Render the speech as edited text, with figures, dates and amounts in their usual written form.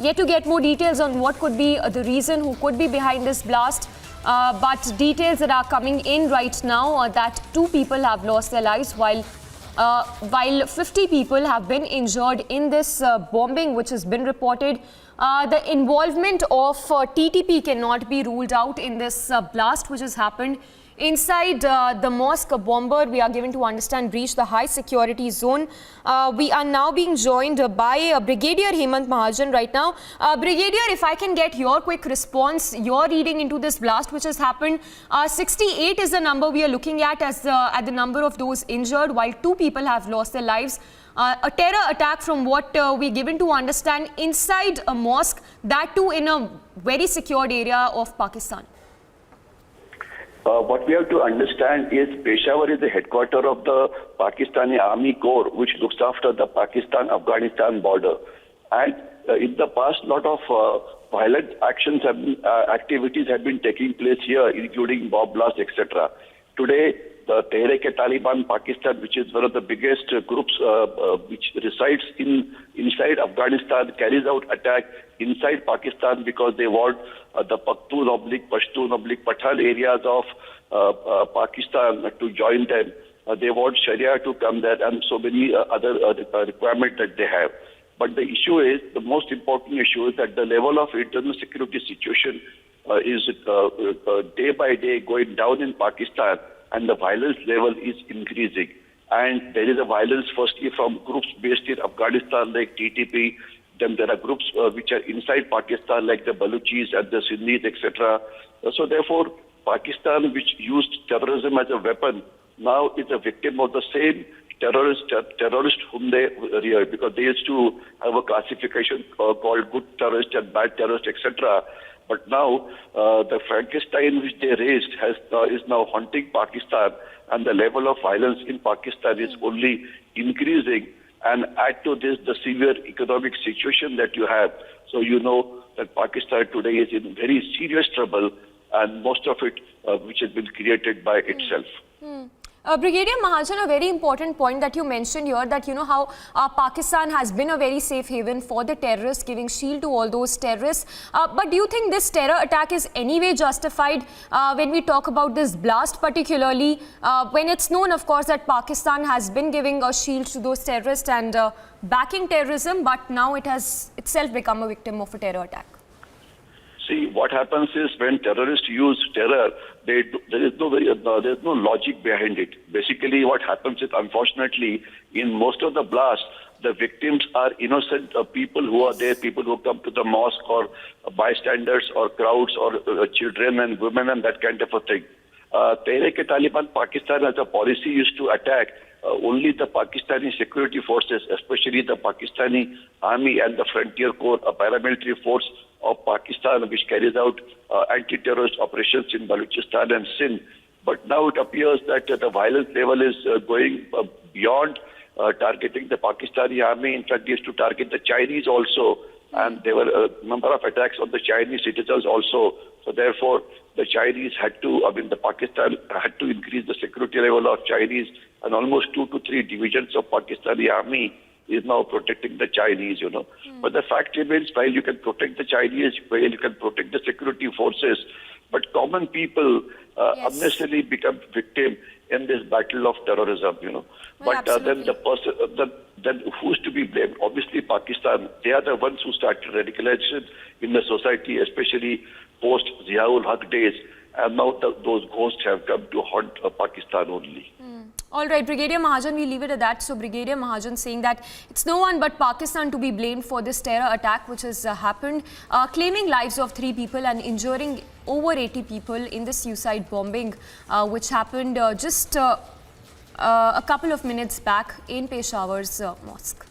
Yet to get more details on what could be the reason, who could be behind this blast. But details that are coming in right now are that 2 people have lost their lives while 50 people have been injured in this bombing which has been reported. The involvement of TTP cannot be ruled out in this blast which has happened inside the mosque. A bomber, we are given to understand, breached the high security zone. We are now being joined by Brigadier HEMANT MAHAJAN right now. Brigadier, if I can get your quick response, your reading into this blast which has happened. 68 is the number we are looking at as at the number of those injured, while 2 people have lost their lives. A terror attack, from what we're given to understand, inside a mosque, that too in a very secured area of Pakistan. What we have to understand is Peshawar is the headquarters of the Pakistani Army Corps, which looks after the Pakistan-Afghanistan border. And in the past, a lot of violent activities have been taking place here, including bomb blasts, etc. Today, the Tehrik-e-Taliban Pakistan, which is one of the biggest groups which resides inside Afghanistan, carries out attack inside Pakistan because they want the Pashtun/Pathan areas of Pakistan to join them. They want Sharia to come there and so many other requirements that they have. But the issue is, the most important issue is that the level of internal security situation is day by day going down in Pakistan, and the violence level is increasing. And there is a violence firstly from groups based in Afghanistan like TTP. Then there are groups which are inside Pakistan like the Baluchis and the Sindhis, etc. So therefore, Pakistan, which used terrorism as a weapon, now is a victim of the same terrorist whom they reared, because they used to have a classification called good terrorist and bad terrorist, etc. But now the Frankenstein which they raised is now haunting Pakistan, and the level of violence in Pakistan is only increasing. And add to this the severe economic situation that you have. So you know that Pakistan today is in very serious trouble, and most of it which has been created by itself. Brigadier Mahajan, a very important point that you mentioned here, that you know how Pakistan has been a very safe haven for the terrorists, giving shield to all those terrorists. But do you think this terror attack is anyway justified when we talk about this blast, particularly when it's known, of course, that Pakistan has been giving a shield to those terrorists and backing terrorism, but now it has itself become a victim of a terror attack? See, what happens is when terrorists use terror, there is no logic behind it. Basically, what happens is, unfortunately, in most of the blasts, the victims are innocent people who are there, people who come to the mosque, or bystanders, or crowds, or children and women, and that kind of a thing. Tehrik-e-Taliban Pakistan as a policy used to attack only the Pakistani security forces, especially the Pakistani Army and the Frontier Corps, a paramilitary force of Pakistan which carries out anti-terrorist operations in Balochistan and Sindh. But now it appears that the violence level is going beyond targeting the Pakistani Army. In fact, they used to target the Chinese also, and there were a number of attacks on the Chinese citizens also. So therefore, the Chinese had to, the Pakistan had to increase the security level of Chinese, and almost 2 to 3 divisions of Pakistani Army is now protecting the Chinese, you know. But the fact remains, while you can protect the Chinese, while you can protect the security forces, but common people unnecessarily become victim in this battle of terrorism, you know. Well, but then who's to be blamed? Obviously Pakistan. They are the ones who started radicalization in the society, especially post Ziaul Haq days, and now those ghosts have come to haunt Pakistan only. All right, Brigadier Mahajan, we leave it at that. So Brigadier Mahajan saying that it's no one but Pakistan to be blamed for this terror attack which has happened, claiming lives of 3 people and injuring over 80 people in the suicide bombing which happened just a couple of minutes back in Peshawar's mosque.